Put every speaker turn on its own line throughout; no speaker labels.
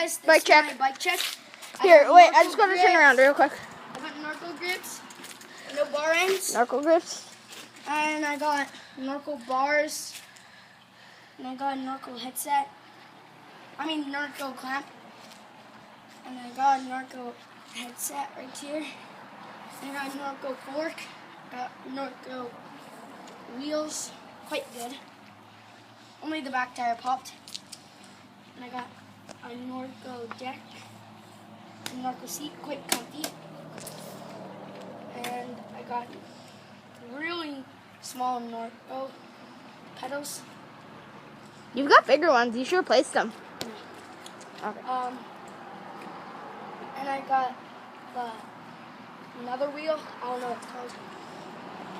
guys, this
Bike
is
check.
my bike check.
Here, wait, I just gotta turn around real quick.
I got Norco grips, no bar ends,
Narco grips.
and I got Norco bars, and I got a Norco headset. Norco clamp, and I got a Norco headset right here. And I got a Norco fork, got Norco wheels, quite good. Only the back tire popped. And I got a Norco deck, a Norco seat, quite comfy. And I got really small Norco pedals.
You've got bigger ones. You should replace them. Okay.
And I got another wheel. I don't know what it's called.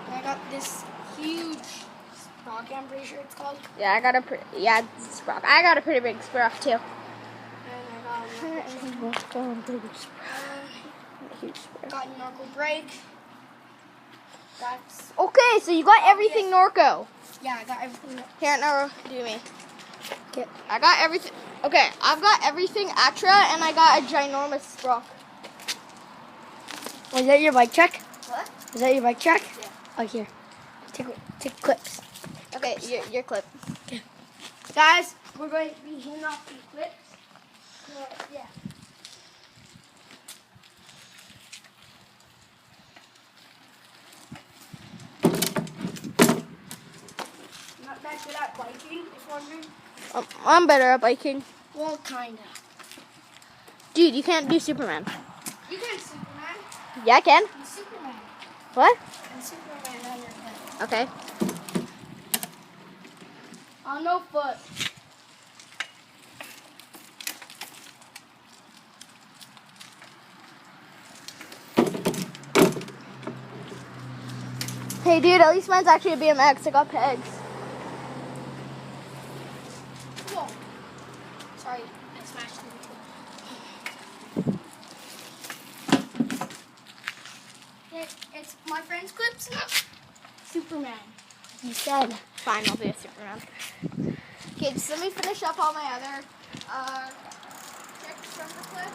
And I got this huge sprocket. I'm pretty sure it's called.
Yeah, I got a sprock. I got a pretty big sprock too.
And I got a Norco brake. That's
Okay, so you got everything Norco.
yeah. I got everything.
Here, no, do me.
Okay.
I got everything. Okay, I've got everything Atra, and I got a ginormous sprock.
Was that your bike check?
What?
Is that your bike check?
Yeah.
Oh, here. Take clips.
Okay, your clip.
Okay. Guys, we're going to be handing off these clips. So, yeah. Not that good at biking, if you're wondering.
I'm better at biking.
Well, kinda.
Dude, you can't do Superman.
You can Superman.
Yeah, I can.
I'm Superman.
What?
I'm Superman on your foot.
Okay.
On no foot.
Hey, dude, at least mine's actually a BMX. I got pegs.
Whoa. Sorry, I smashed it. It's my friend's clips now. Superman.
You said. Fine, I'll be a Superman. Okay, just let me finish up all my other tricks from the clip.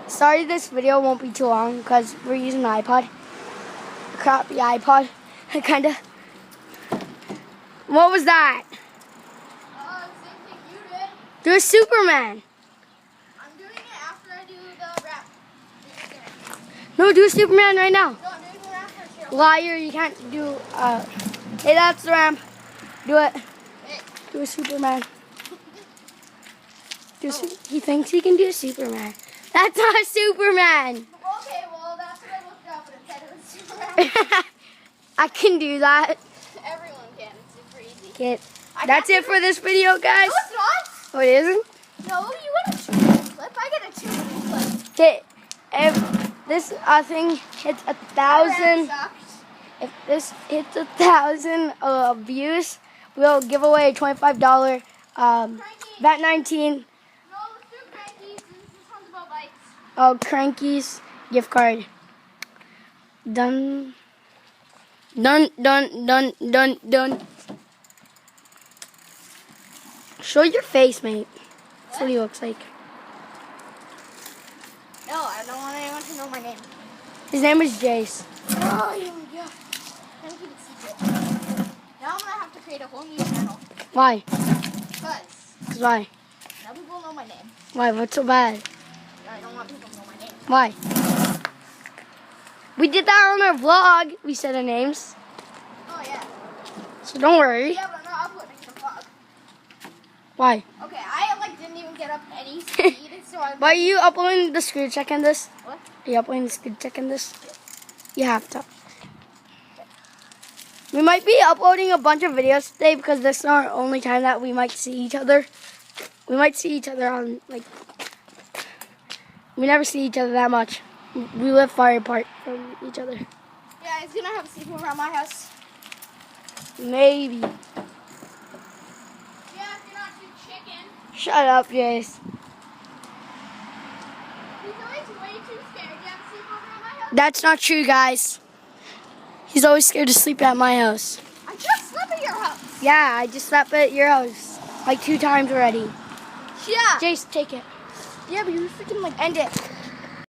Sorry this video won't be too long because we're using an iPod. A crappy iPod. Kinda. What was that?
Same thing you did.
Do a Superman.
I'm doing it after I do the rap.
No, do a Superman right now.
No, I'm doing the rap for sure.
Liar, you can't do, hey, that's the ramp. Do it.
Hey.
Do a Superman. He thinks he can do a Superman. That's not a Superman.
Okay, well, that's what I looked up, and it said it was Superman.
I can do that.
Everyone can. It's super easy.
Okay, that's it for this video, guys.
No, it's not.
Oh, it isn't?
No, you got a 2-minute clip. I get a 2-minute clip.
Okay, if this thing hits 1,000, if this hits 1,000 views, we'll give away a $25 VAT 19
No, let's do crankies. This one's about bikes.
Crankies gift card. Done. Done, done, done, done, done. Show your face, mate. That's what he looks like.
No, I don't want anyone to know my name.
His name is Jace.
Oh, yeah. Let me keep it secret. Now I'm going to have to create a whole new channel.
Why?
Because
Why?
now people know my name.
Why? What's so bad?
I don't want people to know my name.
Why? We did that on our vlog. We said our names.
Oh, yeah.
So don't worry.
Yeah, but I'm not uploading the vlog.
Why?
Okay, I didn't even get up any speed, so I'm...
Why are you uploading the screen check in this?
What?
Are you uploading the screen check in this? You have to. We might be uploading a bunch of videos today because this is our only time that we might see each other. We might see each other on, we never see each other that much. We live far apart from each other.
Yeah, he's going to have a sleepover around my house.
Maybe.
Yeah, if you're not too chicken.
Shut up, Jace.
He's always way too scared. You have a sleepover around my house?
That's not true, guys. He's always scared to sleep at my house.
I just slept at your house.
Yeah, I just slept at your house. like 2 times already.
Yeah.
Jace, take it.
Yeah, but you're freaking like.
End it.